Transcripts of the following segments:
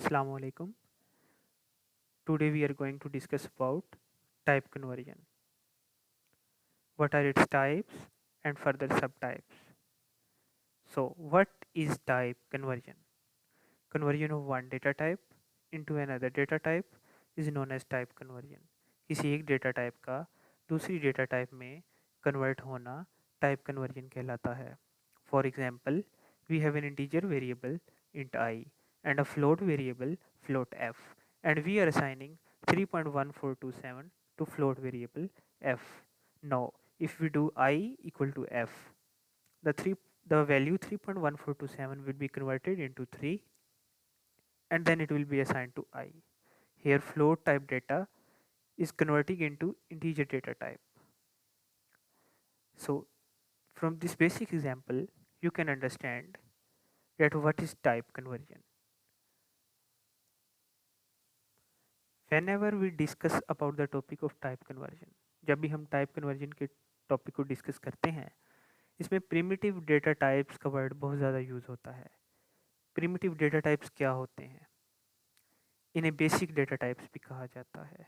Assalamu alaikum. Today we are going to discuss about type conversion. What are its types and further subtypes? So, what is type conversion? Conversion of one data type into another data type is known as type conversion. किसी एक data type का दूसरी data type में convert होना type conversion कहलाता है. For example, we have an integer variable int I and a float variable float f, and we are assigning 3.1427 to float variable f. Now, if we do I equal to f, the value 3.1427 will be converted into 3, and then it will be assigned to I. Here float type data is converting into integer data type. So from this basic example, you can understand that what is type conversion. Whenever we discuss about the topic of type conversion, जब भी हम type conversion के topic को discuss करते हैं, इसमें primitive data types का word बहुत ज़्यादा यूज़ होता है. प्रिमिटिव डेटा टाइप्स क्या होते हैं? इन्हें बेसिक डेटा टाइप्स भी कहा जाता है.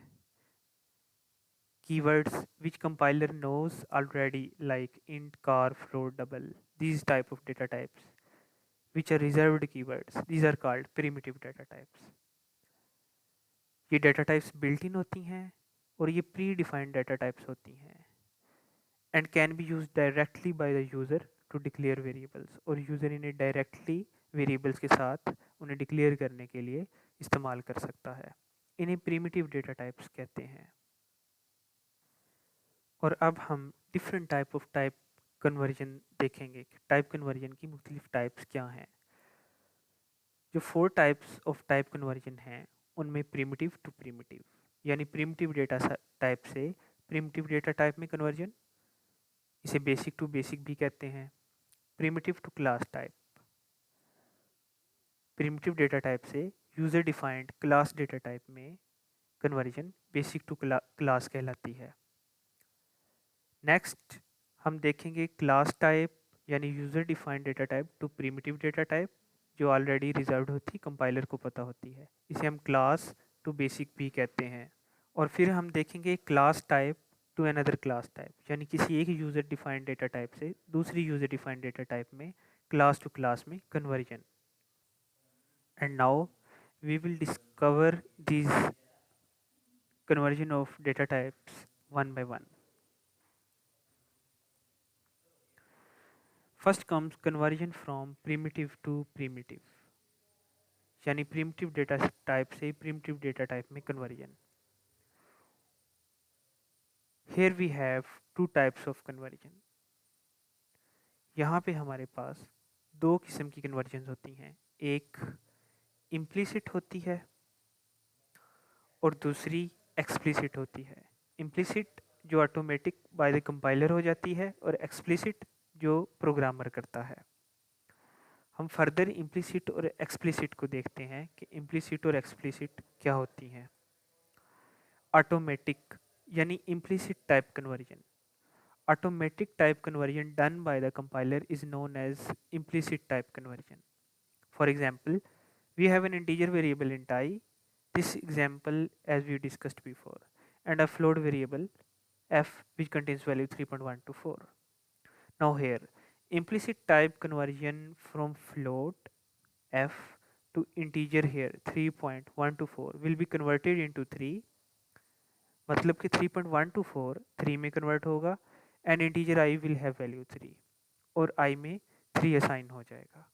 Keywords which compiler knows already, like int, char, float, double, these type of data types which are reserved keywords, these are called primitive data types. ये data types built in होती हैं और ये predefined data types होती हैं and can be used directly by the user to declare variables, और user इन्हें directly variables के साथ उन्हें declare करने के लिए इस्तेमाल कर सकता है. इन्हें primitive data types कहते हैं. और अब हम different type of type conversion देखेंगे कि टाइप कन्वर्जन की मुख्तलिफ टाइप्स क्या हैं. जो 4 टाइप्स ऑफ टाइप कन्वर्जन हैं उनमें प्रिमिटिव टू प्रिमिटिव, यानी प्रिमिटिव डेटा टाइप से प्रिमिटिव डेटा टाइप में कन्वर्जन, इसे बेसिक टू बेसिक भी कहते हैं. Primitive to class type, primitive data type से user defined class data type में कन्वर्जन बेसिक टू क्लास कहलाती है. नेक्स्ट हम देखेंगे क्लास टाइप यानी user defined data type to primitive data type, जो ऑलरेडी रिजर्व्ड होती कंपाइलर को पता होती है. इसे हम क्लास टू बेसिक भी कहते हैं. और फिर हम देखेंगे class type to another class type, यानी किसी एक यूज़र डिफाइंड डेटा टाइप से दूसरी यूज़र डिफाइंड डेटा टाइप में क्लास टू क्लास में conversion. And now we will discover this conversion of data types one by one. First comes conversion from primitive to primitive, यानी primitive data type से primitive data type में conversion. Here we have two types of conversion. यहाँ पे हमारे पास दो किस्म की conversions होती हैं. एक implicit होती है और दूसरी explicit होती है. Implicit जो ऑटोमेटिक बाय द कंपाइलर हो जाती है और explicit जो प्रोग्रामर करता है. हम फर्दर इम्प्लिसिट और एक्सप्लिसिट को देखते हैं कि इम्प्लिसिट और एक्सप्लिसिट क्या होती हैं. ऑटोमेटिक यानी implicit type conversion. Automatic type conversion done by the compiler is known as implicit type conversion. For example, we have an integer variable int I, this example as we discussed before, and a float variable f which contains value 3.124. Now here, implicit type conversion from float f to integer here 3.124 will be converted into 3, मतलब कि 3.124 3 में convert होगा and integer i will have value 3 और i में 3 assign हो जाएगा.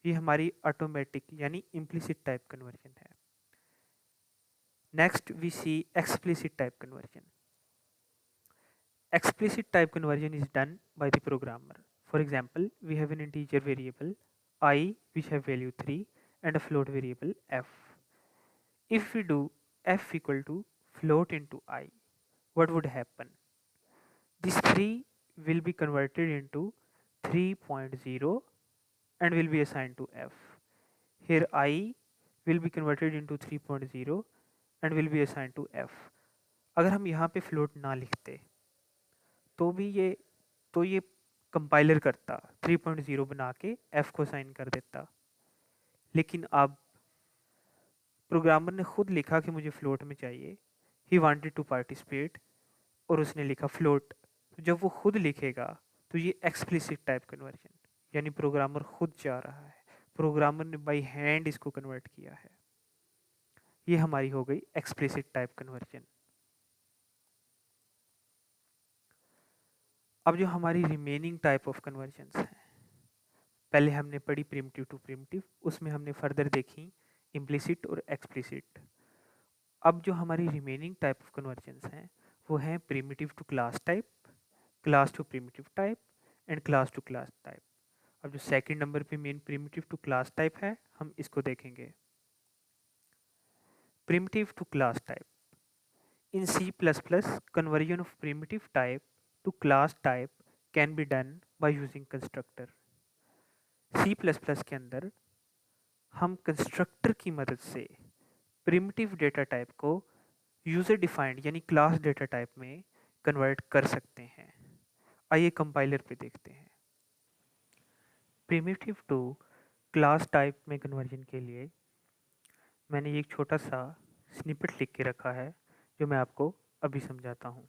ये हमारी ऑटोमेटिक यानी इम्प्लिसिट टाइप कन्वर्जन है. Next we see explicit type conversion. Explicit type conversion is done by the programmer. For example, we have an integer variable I which have value 3 and a float variable f. If we do f equal to float into I, what would happen? This 3 will be converted into 3.0 and will be assigned to f. Here I will be converted into 3.0 and will be assigned to f. अगर हम यहाँ पे float ना लिखते तो ये compiler करता 3.0 बना के f को असाइन कर देता. लेकिन अब प्रोग्रामर ने खुद लिखा कि मुझे फ्लोट में चाहिए, ही वांटेड टू पार्टिसिपेट, और उसने लिखा फ्लोट। तो जब वो खुद लिखेगा तो ये एक्सप्लिसिट टाइप कन्वर्जन, यानी प्रोग्रामर खुद जा रहा है, प्रोग्रामर ने बाई हैंड इसको कन्वर्ट किया है। ये हमारी हो गई एक्सप्लिसिट टाइप कन्वर्जन। अब जो हमारी रिमेनिंग टाइप ऑफ कन्वर्जन्स हैं, पहले हमने पढ़ी प्रिमिटिव टू प्रिमिटिव, उसमें हमने फर्दर देखी इम्प्लिसिट और एक्सप्लिसिट। अब जो हमारी रिमेनिंग टाइप ऑफ कन्वर्जन्स हैं वो हैं primitive to class type, class to primitive type and class to class type. अब जो सेकंड नंबर पे main primitive to class type है, हम इसको देखेंगे। Primitive to class type in C++, conversion of primitive type to class type can be done by using constructor। C++ के अंदर हम कंस्ट्रक्टर की मदद से प्रिमिटिव डेटा टाइप को यूजर डिफाइंड यानी क्लास डेटा टाइप में कन्वर्ट कर सकते हैं। आइए कंपाइलर पे देखते हैं। प्रिमिटिव टू क्लास टाइप में कन्वर्जन के लिए मैंने एक छोटा सा स्निपेट लिख के रखा है जो मैं आपको अभी समझाता हूँ।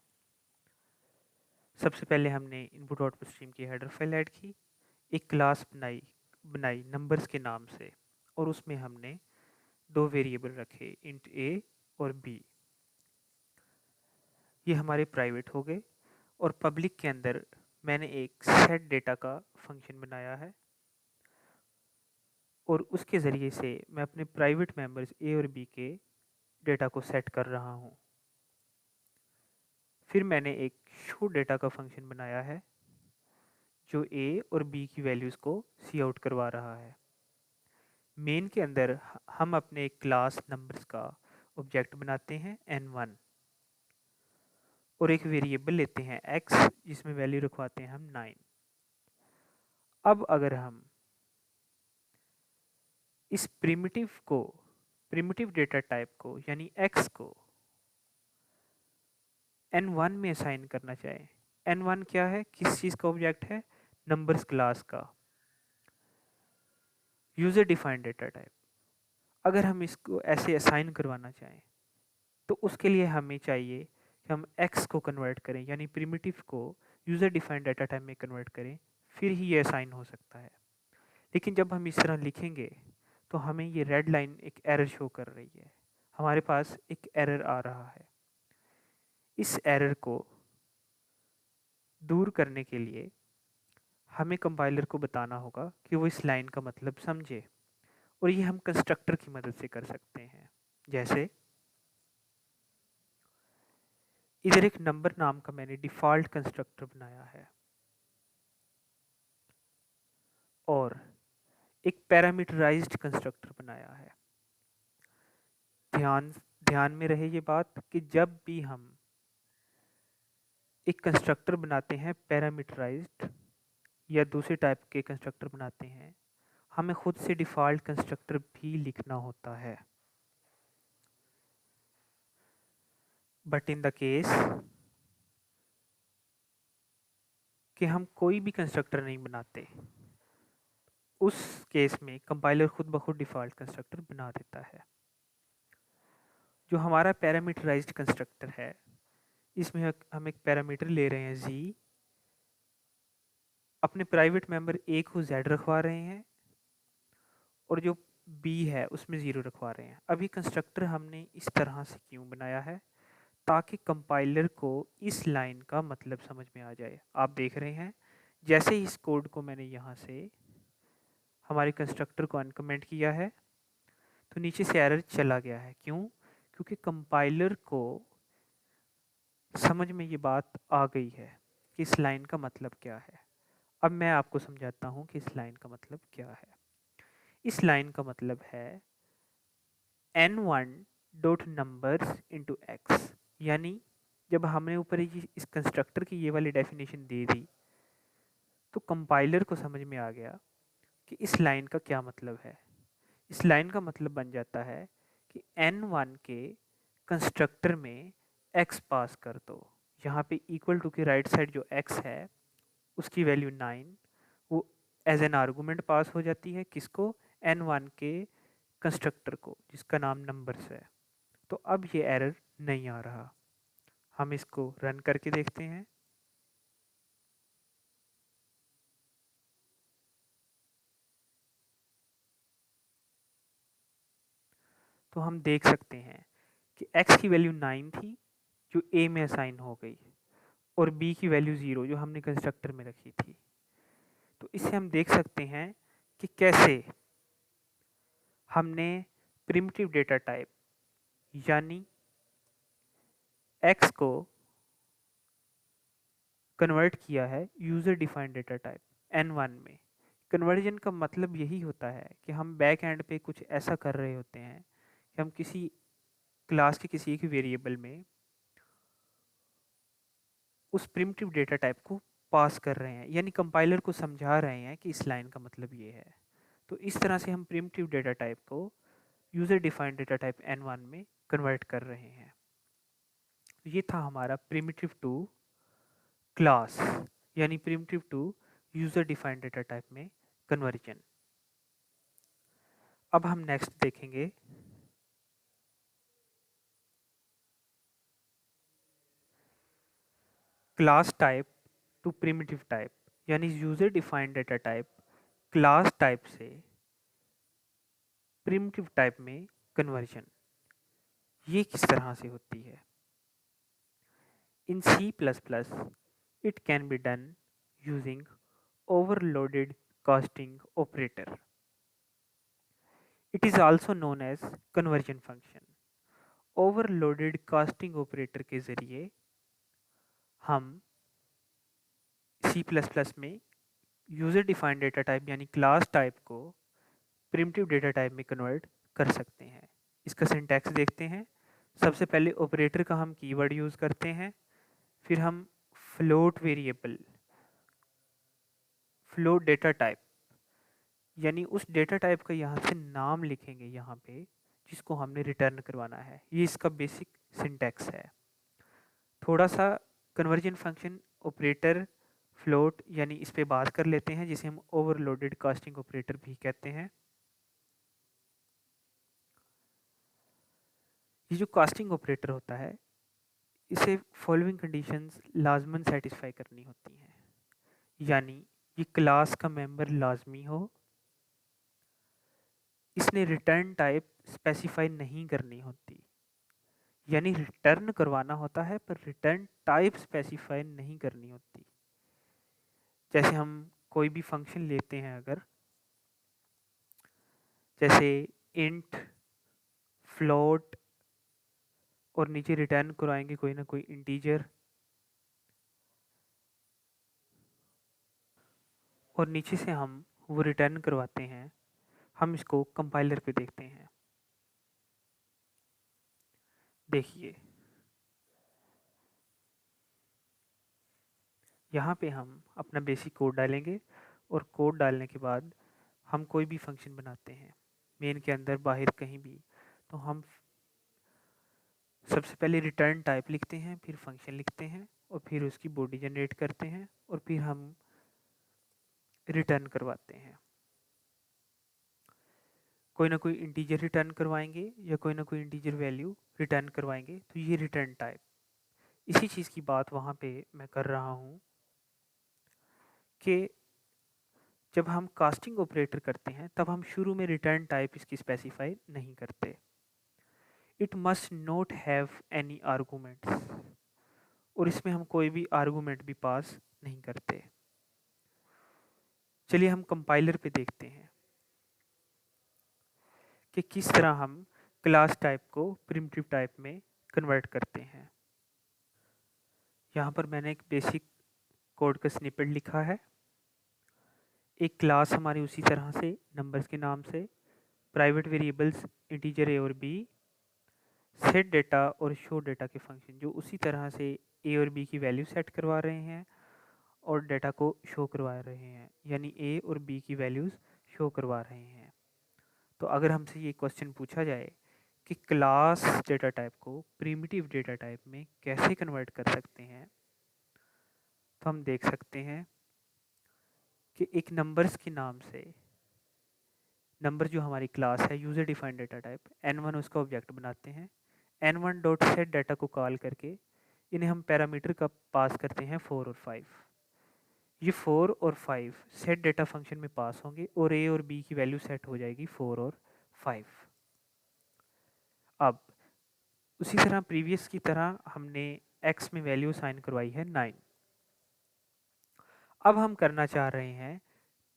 सबसे पहले हमने इनपुट आउटपुट स्ट्रीम की हेडर फाइल ऐड की, एक क्लास बनाई नंबर्स के नाम से, और उसमें हमने दो वेरिएबल रखे, इंट a और b। ये हमारे प्राइवेट हो गए। और पब्लिक के अंदर मैंने एक सेट डेटा का फंक्शन बनाया है और उसके ज़रिए से मैं अपने प्राइवेट मेंबर्स a और b के डेटा को सेट कर रहा हूँ। फिर मैंने एक शो डेटा का फंक्शन बनाया है जो a और b की वैल्यूज़ को सी आउट करवा रहा है। मेन के अंदर हम अपने एक क्लास नंबर्स का ऑब्जेक्ट बनाते हैं n1 और एक वेरिएबल लेते हैं x जिसमें वैल्यू रखवाते हैं हम 9। अब अगर हम इस प्रिमिटिव डेटा टाइप को यानी x को n1 में असाइन करना चाहें, n1 क्या है, किस चीज़ का ऑब्जेक्ट है, नंबर्स क्लास का यूज़र डिफाइंड डेटा टाइप। अगर हम इसको ऐसे असाइन करवाना चाहें तो उसके लिए हमें चाहिए कि हम x को कन्वर्ट करें, यानी प्रिमिटिव को यूज़र डिफाइंड डेटा टाइप में कन्वर्ट करें, फिर ही ये असाइन हो सकता है। लेकिन जब हम इस तरह लिखेंगे तो हमें ये रेड लाइन एक एरर शो कर रही है, हमारे पास एक एरर आ रहा है। इस एरर को दूर करने के लिए हमें कंपाइलर को बताना होगा कि वो इस लाइन का मतलब समझे, और ये हम कंस्ट्रक्टर की मदद से कर सकते हैं। जैसे इधर एक नंबर नाम का मैंने डिफ़ॉल्ट कंस्ट्रक्टर बनाया है और एक पैरामीटराइज्ड कंस्ट्रक्टर बनाया है। ध्यान में रहे ये बात कि जब भी हम एक कंस्ट्रक्टर बनाते हैं पैरामीटराइज्ड या दूसरे टाइप के कंस्ट्रक्टर बनाते हैं, हमें खुद से डिफ़ॉल्ट कंस्ट्रक्टर भी लिखना होता है। बट इन द केस कि हम कोई भी कंस्ट्रक्टर नहीं बनाते, उस केस में कंपाइलर खुद ब खुद डिफ़ॉल्ट कंस्ट्रक्टर बना देता है। जो हमारा पैरामीटराइज्ड कंस्ट्रक्टर है, इसमें हम एक पैरामीटर ले रहे हैं z, अपने प्राइवेट मेंबर a को z रखवा रहे हैं और जो b है उसमें 0 रखवा रहे हैं। अभी कंस्ट्रक्टर हमने इस तरह से क्यों बनाया है, ताकि कंपाइलर को इस लाइन का मतलब समझ में आ जाए। आप देख रहे हैं जैसे ही इस कोड को मैंने यहाँ से हमारे कंस्ट्रक्टर को अनकमेंट किया है तो नीचे से एरर चला गया है। क्यों? क्योंकि कंपाइलर को समझ में ये बात आ गई है कि इस लाइन का मतलब क्या है। अब मैं आपको समझाता हूँ कि इस लाइन का मतलब क्या है। इस लाइन का मतलब है n1 dot numbers into x, यानी जब हमने ऊपर इस कंस्ट्रक्टर की ये वाली डेफिनेशन दे दी तो कंपाइलर को समझ में आ गया कि इस लाइन का क्या मतलब है। इस लाइन का मतलब बन जाता है कि n1 के कंस्ट्रक्टर में x पास कर दो। यहाँ पे इक्वल टू के राइट साइड जो x है उसकी वैल्यू 9, वो एज एन आर्गूमेंट पास हो जाती है किसको, n1 के कंस्ट्रक्टर को जिसका नाम नंबर्स है। तो अब ये एरर नहीं आ रहा। हम इसको रन करके देखते हैं। तो हम देख सकते हैं कि x की वैल्यू 9 थी जो a में असाइन हो गई, और b की वैल्यू 0 जो हमने कंस्ट्रक्टर में रखी थी। तो इससे हम देख सकते हैं कि कैसे हमने प्रिमिटिव डेटा टाइप यानी x को कन्वर्ट किया है user defined data type n1 में। कन्वर्जन का मतलब यही होता है कि हम बैक एंड पे कुछ ऐसा कर रहे होते हैं कि हम किसी क्लास के किसी एक वेरिएबल में उस प्रिमिटिव डेटा टाइप को पास कर रहे हैं, यानी कंपाइलर को समझा रहे हैं कि इस लाइन का मतलब ये है। तो इस तरह से हम प्रिमिटिव डेटा टाइप को user defined data type n1 में कन्वर्ट कर रहे हैं। ये था हमारा प्रिमिटिव टू क्लास यानी primitive to user defined data type में कन्वर्जन। अब हम नेक्स्ट देखेंगे class type to primitive type यानी user defined data type class type से प्रिमिटिव टाइप में कन्वर्जन। ये किस तरह से होती है? In C++, it can be done using overloaded casting operator. It is also known as conversion function. Overloaded casting operator के ज़रिए हम C++ में यूज़र डिफाइंड डेटा टाइप यानी क्लास टाइप को प्रिमिटिव डेटा टाइप में कन्वर्ट कर सकते हैं। इसका सिंटैक्स देखते हैं। सबसे पहले ऑपरेटर का हम कीवर्ड यूज़ करते हैं, फिर हम float variable float data type यानी उस डेटा टाइप का यहाँ से नाम लिखेंगे यहाँ पे जिसको हमने रिटर्न करवाना है। ये इसका बेसिक सिंटैक्स है। थोड़ा सा कन्वर्जन फंक्शन ऑपरेटर फ्लोट यानी इस पे बात कर लेते हैं, जिसे हम ओवरलोडेड कास्टिंग ऑपरेटर भी कहते हैं। ये जो कास्टिंग ऑपरेटर होता है इसे फॉलोइंग कंडीशंस लाजमन सेटिस्फाई करनी होती हैं, यानी ये क्लास का मेंबर लाजमी हो, इसने रिटर्न टाइप स्पेसिफाई नहीं करनी होती, यानी रिटर्न करवाना होता है पर रिटर्न टाइप स्पेसिफाई नहीं करनी होती। जैसे हम कोई भी फंक्शन लेते हैं, अगर जैसे इंट फ्लोट और नीचे रिटर्न करवाएंगे कोई ना कोई इंटीजर, और नीचे से हम वो रिटर्न करवाते हैं। हम इसको कंपाइलर पे देखते हैं। देखिए यहाँ पे हम अपना बेसिक कोड डालेंगे और कोड डालने के बाद हम कोई भी फंक्शन बनाते हैं मेन के अंदर बाहर कहीं भी। तो हम सबसे पहले रिटर्न टाइप लिखते हैं, फिर फंक्शन लिखते हैं और फिर उसकी बॉडी जनरेट करते हैं और फिर हम रिटर्न करवाते हैं। कोई ना कोई इंटीजर रिटर्न करवाएंगे या कोई ना कोई इंटीजर वैल्यू रिटर्न करवाएंगे, तो ये रिटर्न टाइप। इसी चीज़ की बात वहाँ पे मैं कर रहा हूँ कि जब हम कास्टिंग ऑपरेटर करते हैं तब हम शुरू में रिटर्न टाइप इसकी स्पेसिफाई नहीं करते। It must not have any arguments, और इसमें हम कोई भी आर्गूमेंट भी पास नहीं करते। चलिए हम कंपाइलर पे देखते हैं कि किस तरह हम क्लास टाइप को प्रिमिटिव टाइप में कन्वर्ट करते हैं। यहाँ पर मैंने एक बेसिक कोड का स्निपेट लिखा है। एक क्लास हमारी उसी तरह से नंबर्स के नाम से, प्राइवेट वेरिएबल्स इंटीजर ए और बी, सेट डेटा और शो डेटा के फंक्शन जो उसी तरह से ए और बी की वैल्यू सेट करवा रहे हैं और डेटा को शो करवा रहे हैं, यानी ए और बी की वैल्यूज़ शो करवा रहे हैं। तो अगर हमसे ये क्वेश्चन पूछा जाए कि क्लास डेटा टाइप को प्रिमिटिव डेटा टाइप में कैसे कन्वर्ट कर सकते हैं, तो हम देख सकते हैं कि एक नंबर्स के नाम से नंबर जो हमारी क्लास है user defined data type n1 उसका ऑब्जेक्ट बनाते हैं। n1 डॉट सेट डाटा को कॉल करके इन्हें हम पैरामीटर का पास करते हैं 4 और 5। ये 4 और 5 सेट डेटा फंक्शन में पास होंगे और a और b की वैल्यू सेट हो जाएगी 4 और 5। अब उसी तरह प्रीवियस की तरह हमने x में वैल्यू साइन करवाई है 9। अब हम करना चाह रहे हैं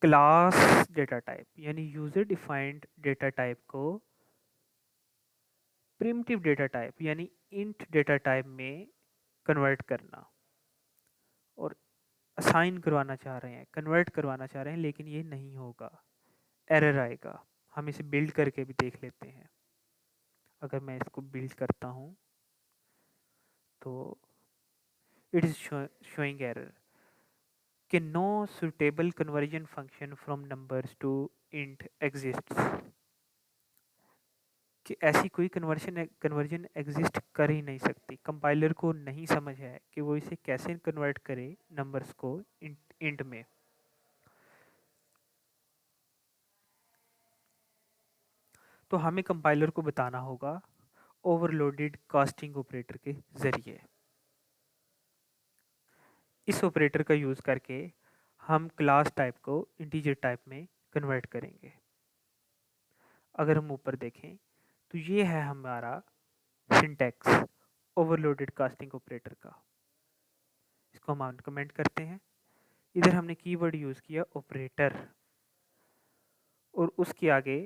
क्लास डेटा टाइप यानी यूजर डिफाइंड डेटा टाइप को प्रिमिटिव डेटा टाइप यानी इंट डेटा टाइप में कन्वर्ट करना और असाइन करवाना चाह रहे हैं, कन्वर्ट करवाना चाह रहे हैं, लेकिन ये नहीं होगा, एरर आएगा। हम इसे बिल्ड करके भी देख लेते हैं। अगर मैं इसको बिल्ड करता हूँ तो इट इज शोइंग एरर कि no suitable conversion function from numbers to int exists, कि ऐसी कोई कन्वर्जन एग्जिस्ट कर ही नहीं सकती। कंपाइलर को नहीं समझ है कि वो इसे कैसे कन्वर्ट करे नंबर्स को इंट में। तो हमें कंपाइलर को बताना होगा ओवरलोडेड कास्टिंग ऑपरेटर के ज़रिए। इस ऑपरेटर का यूज़ करके हम क्लास टाइप को इंटीजर टाइप में कन्वर्ट करेंगे। अगर हम ऊपर देखें तो ये है हमारा सिंटैक्स ओवरलोडेड कास्टिंग ऑपरेटर का। इसको हम कमेंट करते हैं। इधर हमने कीवर्ड यूज़ किया ऑपरेटर और उसके आगे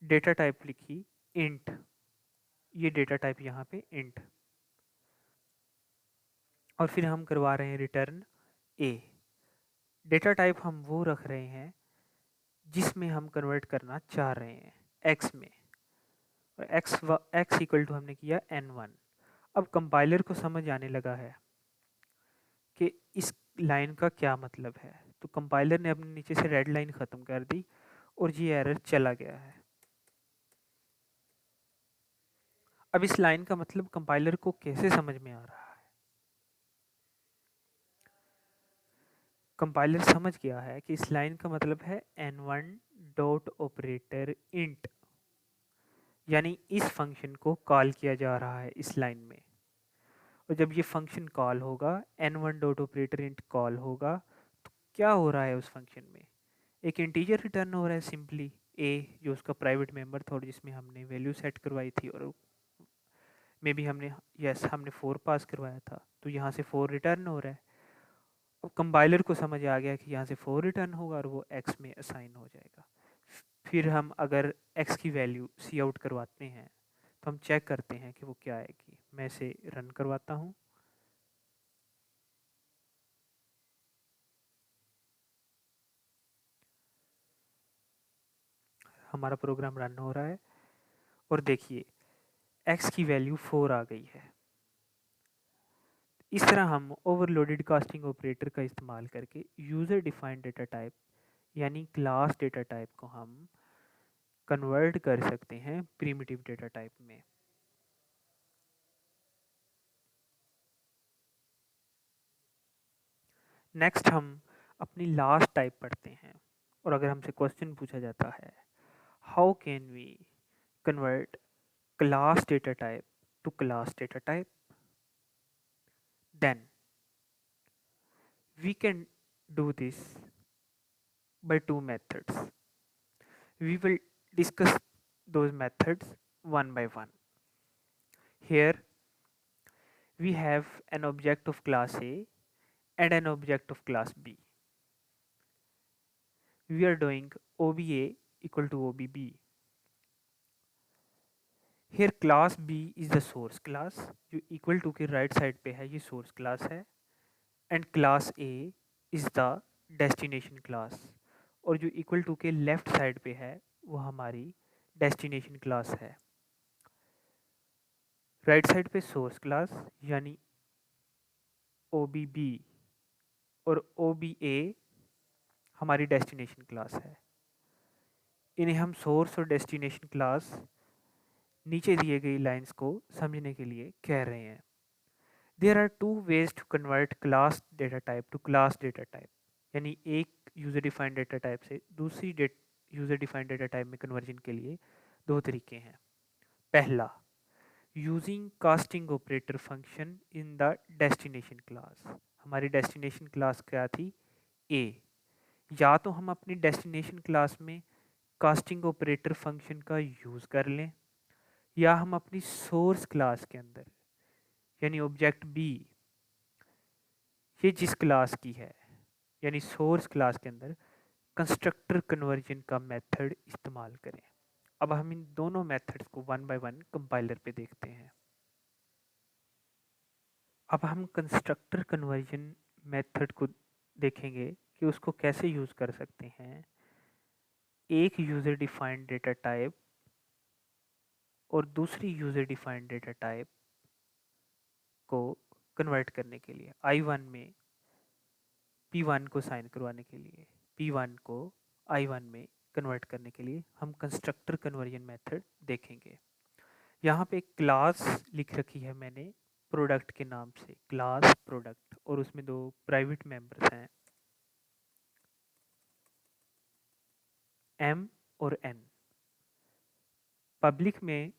डेटा टाइप लिखी इंट। ये डेटा टाइप यहाँ पे इंट, और फिर हम करवा रहे हैं रिटर्न ए। डेटा टाइप हम वो रख रहे हैं जिसमें हम कन्वर्ट करना चाह रहे हैं एक्स में, और एक्स इक्वल टू हमने किया n1। अब कंपाइलर को समझ आने लगा है कि इस लाइन का क्या मतलब है, तो कंपाइलर ने अपने नीचे से रेड लाइन ख़त्म कर दी और ये एरर चला गया है। अब इस लाइन का मतलब कंपाइलर को कैसे समझ में आ रहा है? कंपाइलर समझ गया है कि इस लाइन का मतलब है n1 डॉट ऑपरेटर इंट, यानी इस फंक्शन को कॉल किया जा रहा है इस लाइन में। और जब ये फंक्शन कॉल होगा, n1 dot operator int call होगा, तो क्या हो रहा है उस फंक्शन में? एक इंटीजर रिटर्न हो रहा है सिंपली a, जो उसका प्राइवेट मेंबर था और जिसमें हमने वैल्यू सेट करवाई थी, और मे भी हमने हमने 4 पास करवाया था, तो यहाँ से 4 रिटर्न हो रहा है। अब कंपाइलर को समझ आ गया कि यहाँ से 4 रिटर्न होगा और वो x में असाइन हो जाएगा। फिर हम अगर x की वैल्यू सी आउट करवाते हैं तो हम चेक करते हैं कि वो क्या आएगी। मैं इसे रन करवाता हूँ। हमारा प्रोग्राम रन हो रहा है और देखिए x की वैल्यू 4 आ गई है। इस तरह हम ओवरलोडेड कास्टिंग ऑपरेटर का इस्तेमाल करके यूज़र डिफाइंड डेटा टाइप यानी क्लास डेटा टाइप को हम कन्वर्ट कर सकते हैं प्रिमिटिव डेटा टाइप में। नेक्स्ट हम अपनी लास्ट टाइप पढ़ते हैं, और अगर हमसे क्वेश्चन पूछा जाता है how can we convert class data type to class data type, then we can do this by two methods. We will discuss those methods one by one. Here we have an object of class A and an object of class B. We are doing OBA equal to OBB. Here class B is the source class, जो equal to के right side पे है, ये source class है, and class A is the destination class, और जो equal to के left side पे है वो हमारी destination class है। राइट साइड पे सोर्स क्लास यानी OBB और OBA हमारी डेस्टिनेशन क्लास है। इन्हें हम सोर्स और डेस्टिनेशन क्लास नीचे दिए गई लाइंस को समझने के लिए कह रहे हैं। There are two ways to convert class data type to class data type, यानी एक यूज़र डिफाइंड डेटा टाइप से दूसरी यूज़र डिफाइंड डेटा टाइप में कन्वर्जन के लिए दो तरीके हैं। पहला, using casting operator function in the destination class. हमारी डेस्टिनेशन क्लास क्या थी? ए। या तो हम अपनी डेस्टिनेशन क्लास में कास्टिंग ऑपरेटर फंक्शन का यूज़ कर लें, या हम अपनी सोर्स क्लास के अंदर यानी ऑब्जेक्ट बी, ये जिस क्लास की है यानी सोर्स क्लास के अंदर कंस्ट्रक्टर कन्वर्जन का मेथड इस्तेमाल करें। अब हम इन दोनों मेथड्स को वन बाय वन कंपाइलर पे देखते हैं। अब हम कंस्ट्रक्टर कन्वर्जन मेथड को देखेंगे कि उसको कैसे यूज़ कर सकते हैं एक यूज़र डिफाइंड डेटा टाइप और दूसरी यूज़र डिफाइंड डेटा टाइप को कन्वर्ट करने के लिए। I1 में P1 को साइन करवाने के लिए, P1 को I1 में कन्वर्ट करने के लिए हम कंस्ट्रक्टर कन्वर्जन मेथड देखेंगे। यहाँ पे एक क्लास लिख रखी है मैंने प्रोडक्ट के नाम से, क्लास प्रोडक्ट, और उसमें दो प्राइवेट मेंबर्स हैं M और N। पब्लिक में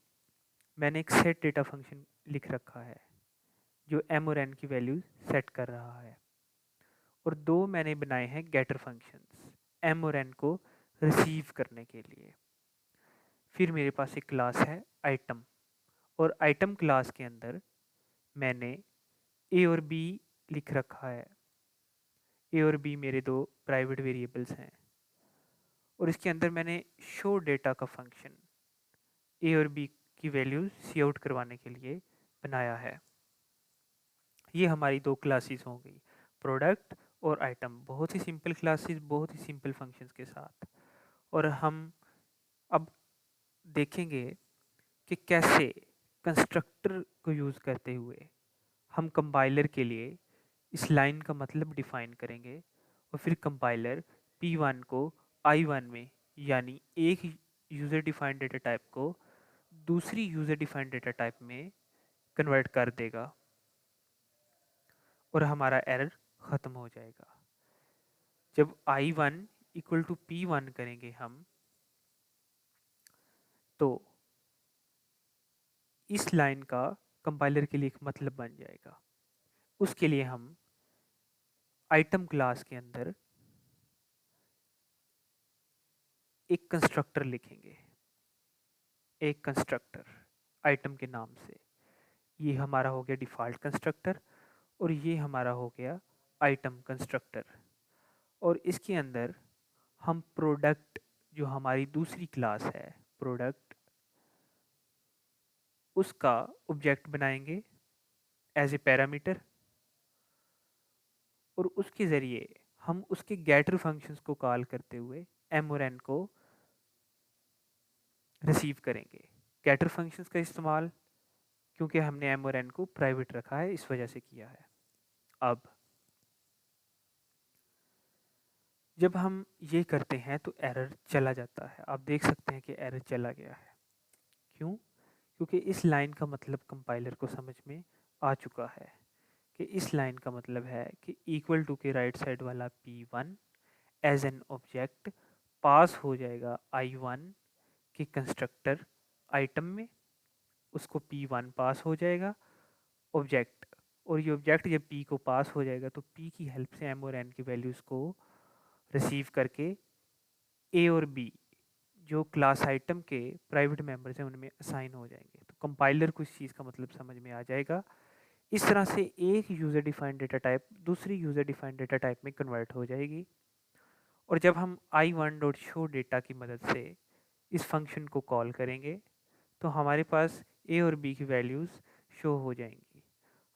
मैंने एक सेट डेटा फंक्शन लिख रखा है जो M और N की वैल्यू सेट कर रहा है, और दो मैंने बनाए हैं गेटर फंक्शंस M और N को रिसीव करने के लिए। फिर मेरे पास एक क्लास है आइटम, और आइटम क्लास के अंदर मैंने ए और बी लिख रखा है। ए और बी मेरे दो प्राइवेट वेरिएबल्स हैं, और इसके अंदर मैंने शो डेटा का फंक्शन ए और बी की वैल्यू सी आउट करवाने के लिए बनाया है। ये हमारी दो क्लासेस हो गई, प्रोडक्ट और आइटम। बहुत ही सिंपल क्लासेस, बहुत ही सिंपल फंक्शंस के साथ। और हम अब देखेंगे कि कैसे कंस्ट्रक्टर को यूज़ करते हुए हम कंपाइलर के लिए इस लाइन का मतलब डिफाइन करेंगे, और फिर कंपाइलर P1 को I1 में यानी एक यूज़र डिफाइंड डेटा टाइप को दूसरी यूज़र डिफाइंड डेटा टाइप में कन्वर्ट कर देगा, और हमारा एरर ख़त्म हो जाएगा। जब I1 इक्वल टू P1 करेंगे हम, तो इस लाइन का कंपाइलर के लिए एक मतलब बन जाएगा। उसके लिए हम आइटम क्लास के अंदर एक कंस्ट्रक्टर लिखेंगे, एक कंस्ट्रक्टर आइटम के नाम से। ये हमारा हो गया डिफ़ॉल्ट कंस्ट्रक्टर, और ये हमारा हो गया आइटम कंस्ट्रक्टर। और इसके अंदर हम प्रोडक्ट, जो हमारी दूसरी क्लास है प्रोडक्ट, उसका ऑब्जेक्ट बनाएंगे एज ए पैरामीटर, और उसके ज़रिए हम उसके गेटर फंक्शंस को कॉल करते हुए M और N को रिसीव करेंगे। गेटर फंक्शंस का इस्तेमाल क्योंकि हमने M और N को प्राइवेट रखा है इस वजह से किया है। अब जब हम ये करते हैं तो एरर चला जाता है। आप देख सकते हैं कि एरर चला गया है। क्यों? क्योंकि इस लाइन का मतलब कंपाइलर को समझ में आ चुका है कि इस लाइन का मतलब है कि इक्वल टू के राइट साइड वाला P1 एज एन ऑब्जेक्ट पास हो जाएगा I1 के कंस्ट्रक्टर आइटम में, उसको P1 पास हो जाएगा ऑब्जेक्ट, और ये ऑब्जेक्ट जब P को पास हो जाएगा तो P की हेल्प से M और N की वैल्यूज़ को रिसीव करके A और B जो क्लास आइटम के प्राइवेट मेंबर्स हैं उनमें असाइन हो जाएंगे। तो कंपाइलर को इस चीज़ का मतलब समझ में आ जाएगा। इस तरह से एक यूज़र डिफाइंड डेटा टाइप दूसरी यूज़र डिफाइंड डेटा टाइप में कन्वर्ट हो जाएगी। और जब हम I1.show डेटा की मदद से इस फंक्शन को कॉल करेंगे तो हमारे पास A और B की वैल्यूज़ शो हो जाएंगी।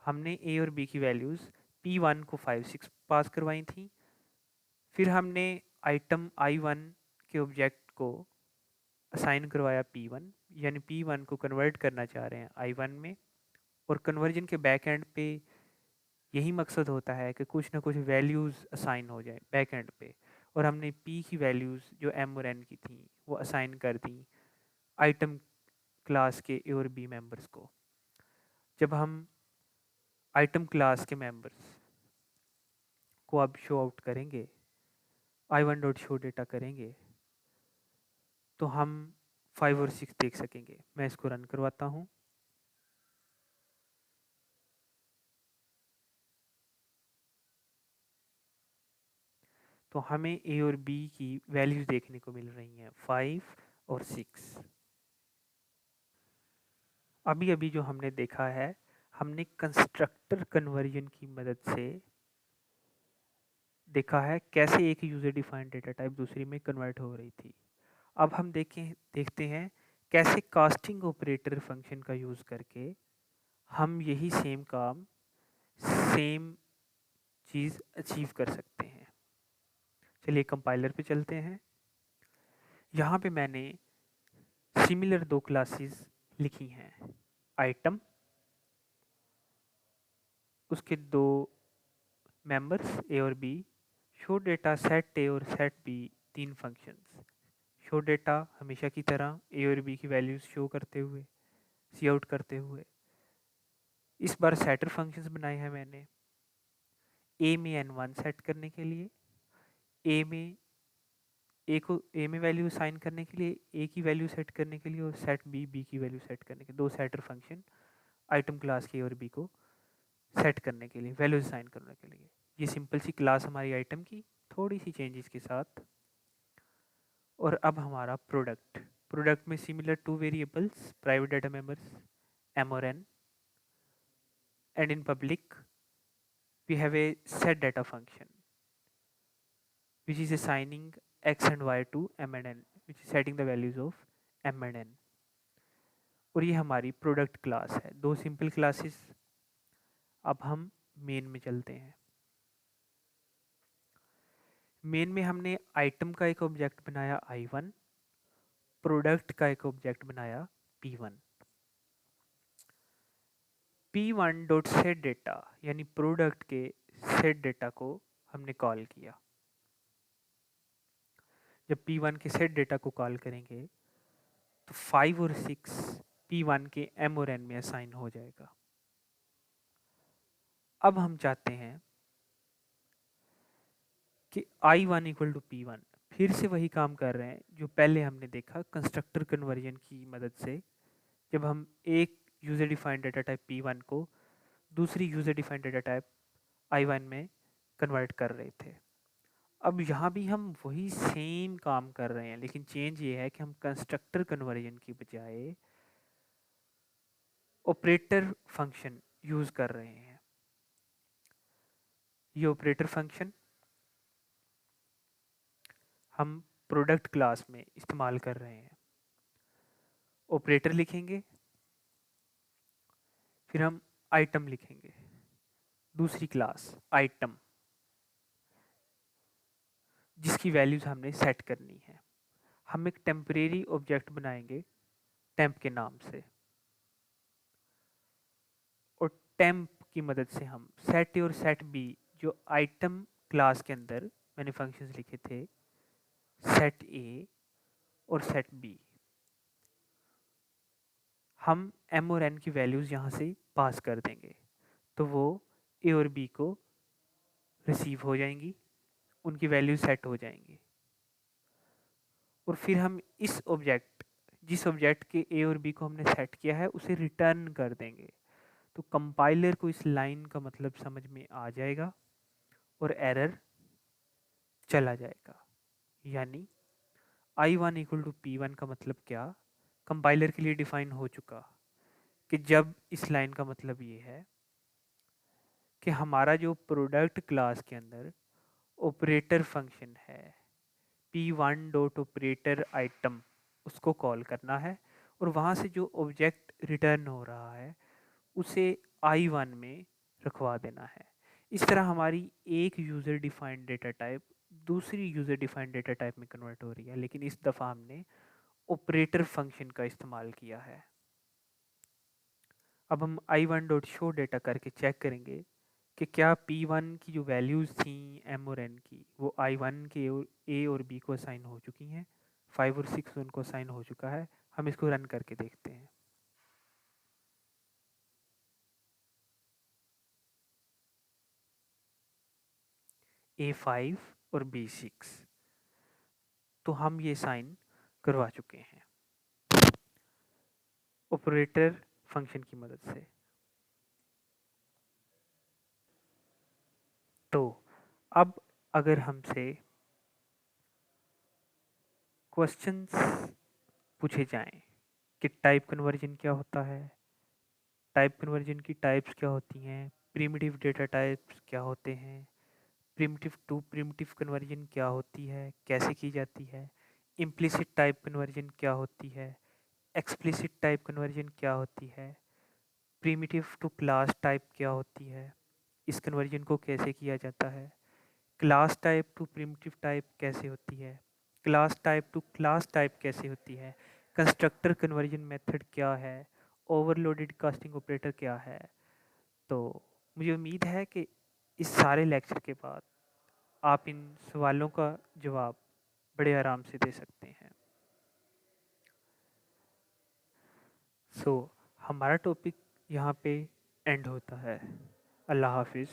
हमने A और B की वैल्यूज़ P1 को 5 6 पास करवाई थी। फिर हमने आइटम I1 के ऑब्जेक्ट को असाइन करवाया P1, यानी P1 को कन्वर्ट करना चाह रहे हैं I1 में। और कन्वर्जन के बैक एंड पे यही मकसद होता है कि कुछ ना कुछ वैल्यूज़ असाइन हो जाए बैक एंड पे, और हमने P की वैल्यूज़ जो M और N की थी वो असाइन कर दी आइटम क्लास के A और B मेंबर्स को। जब हम आइटम क्लास के मेंबर्स को अब शो आउट करेंगे i1 डॉट शो डेटा करेंगे तो हम 5 और 6 देख सकेंगे। मैं इसको रन करवाता हूँ। तो हमें ए और बी की वैल्यूज देखने को मिल रही हैं 5 और 6। अभी अभी जो हमने देखा है, हमने कंस्ट्रक्टर कन्वर्जन की मदद से देखा है कैसे एक यूजर डिफाइंड डेटा टाइप दूसरी में कन्वर्ट हो रही थी। अब हम देखते हैं कैसे कास्टिंग ऑपरेटर फंक्शन का यूज़ करके हम यही सेम काम, सेम चीज़ अचीव कर सकते हैं। चलिए कंपाइलर पे चलते हैं। यहाँ पे मैंने सिमिलर दो क्लासेस लिखी हैं, आइटम, उसके दो मेंबर्स ए और B, show data set A और सेट बी, तीन फंक्शंस। शो डेटा हमेशा की तरह ए और बी की वैल्यूज शो करते हुए, सी आउट करते हुए। इस बार सेटर फंक्शंस बनाए हैं मैंने ए में n1 सेट करने के लिए, ए में ए में वैल्यू साइन करने के लिए, ए की वैल्यू सेट करने के लिए, और सेट बी की वैल्यू सेट करने के लिए। दो सेटर फंक्शन आइटम क्लास के और बी को सेट करने के लिए, वैल्यूज साइन करने के लिए। ये सिंपल सी क्लास हमारी आइटम की, थोड़ी सी चेंजेस के साथ। और अब हमारा प्रोडक्ट में similar two variables, private data members m और n, and in public we have a set data function which is assigning x and y to m and n, which is setting the values of m and n। और ये हमारी product class है, दो simple classes. अब हम main में चलते हैं। मेन में हमने आइटम का एक ऑब्जेक्ट बनाया i1, प्रोडक्ट का एक ऑब्जेक्ट बनाया p1। p1 dot set data यानी प्रोडक्ट के सेट डेटा को हमने कॉल किया। जब p1 के सेट डेटा को कॉल करेंगे तो 5 और 6 p1 के m और n में असाइन हो जाएगा। अब हम चाहते हैं कि i1 इक्वल टू p1, फिर से वही काम कर रहे हैं जो पहले हमने देखा कंस्ट्रक्टर कन्वर्जन की मदद से, जब हम एक user defined data type p1 को दूसरी user defined data type i1 में कन्वर्ट कर रहे थे। अब यहाँ भी हम वही सेम काम कर रहे हैं, लेकिन चेंज ये है कि हम कंस्ट्रक्टर कन्वर्जन की बजाय ऑपरेटर फंक्शन यूज कर रहे हैं। ये ऑपरेटर फंक्शन हम प्रोडक्ट क्लास में इस्तेमाल कर रहे हैं। ऑपरेटर लिखेंगे, फिर हम आइटम लिखेंगे, दूसरी क्लास आइटम, जिसकी वैल्यूज हमने सेट करनी है। हम एक टेम्परेरी ऑब्जेक्ट बनाएंगे टेम्प के नाम से, और टेम्प की मदद से हम सेट ए और सेट बी, जो आइटम क्लास के अंदर मैंने फंक्शंस लिखे थे, सेट ए और सेट बी, हम m और n की वैल्यूज़ यहाँ से पास कर देंगे तो वो a और b को रिसीव हो जाएंगी, उनकी वैल्यू सेट हो जाएंगी। और फिर हम इस ऑब्जेक्ट, जिस ऑब्जेक्ट के a और b को हमने सेट किया है, उसे रिटर्न कर देंगे। तो कंपाइलर को इस लाइन का मतलब समझ में आ जाएगा और एरर चला जाएगा। यानी i1 इक्वल टू p1 का मतलब क्या कंपाइलर के लिए डिफाइन हो चुका, कि जब इस लाइन का मतलब ये है कि हमारा जो प्रोडक्ट क्लास के अंदर ऑपरेटर फंक्शन है p1 डॉट ऑपरेटर आइटम, उसको कॉल करना है, और वहाँ से जो ऑब्जेक्ट रिटर्न हो रहा है उसे i1 में रखवा देना है। इस तरह हमारी एक यूज़र डिफाइंड डेटा टाइप दूसरी यूज़र डिफाइंड डेटा टाइप में कन्वर्ट हो रही है, लेकिन इस दफ़ा हमने ऑपरेटर फंक्शन का इस्तेमाल किया है। अब हम i1 डॉट शो डेटा करके चेक करेंगे कि क्या p1 की जो वैल्यूज़ थी m और n की, वो i1 के a और b को असाइन हो चुकी हैं। 5 और 6 उनको असाइन हो चुका है। हम इसको रन करके देखते हैं। a5 और b6 तो हम ये साइन करवा चुके हैं ऑपरेटर फंक्शन की मदद से। तो अब अगर हमसे क्वेश्चंस पूछे जाएं कि टाइप कन्वर्जन क्या होता है, टाइप कन्वर्जन की टाइप्स क्या होती हैं, प्रिमिटिव डेटा टाइप्स क्या होते हैं, प्रिमिटिव टू प्रिमिटिव कन्वर्जन क्या होती है, कैसे की जाती है, इम्प्लिसिट टाइप कन्वर्जन क्या होती है, एक्सप्लिसिट टाइप कन्वर्जन क्या होती है, प्रिमिटिव टू क्लास टाइप क्या होती है, इस कन्वर्जन को कैसे किया जाता है, class type to primitive type कैसे होती है, class type to class type कैसे होती है, कंस्ट्रक्टर कन्वर्जन मेथड क्या है, ओवरलोडेड कास्टिंग ऑपरेटर क्या है। तो मुझे उम्मीद है कि इस सारे लेक्चर के बाद आप इन सवालों का जवाब बड़े आराम से दे सकते हैं। सो हमारा टॉपिक यहाँ पे एंड होता है। अल्लाह हाफिज़।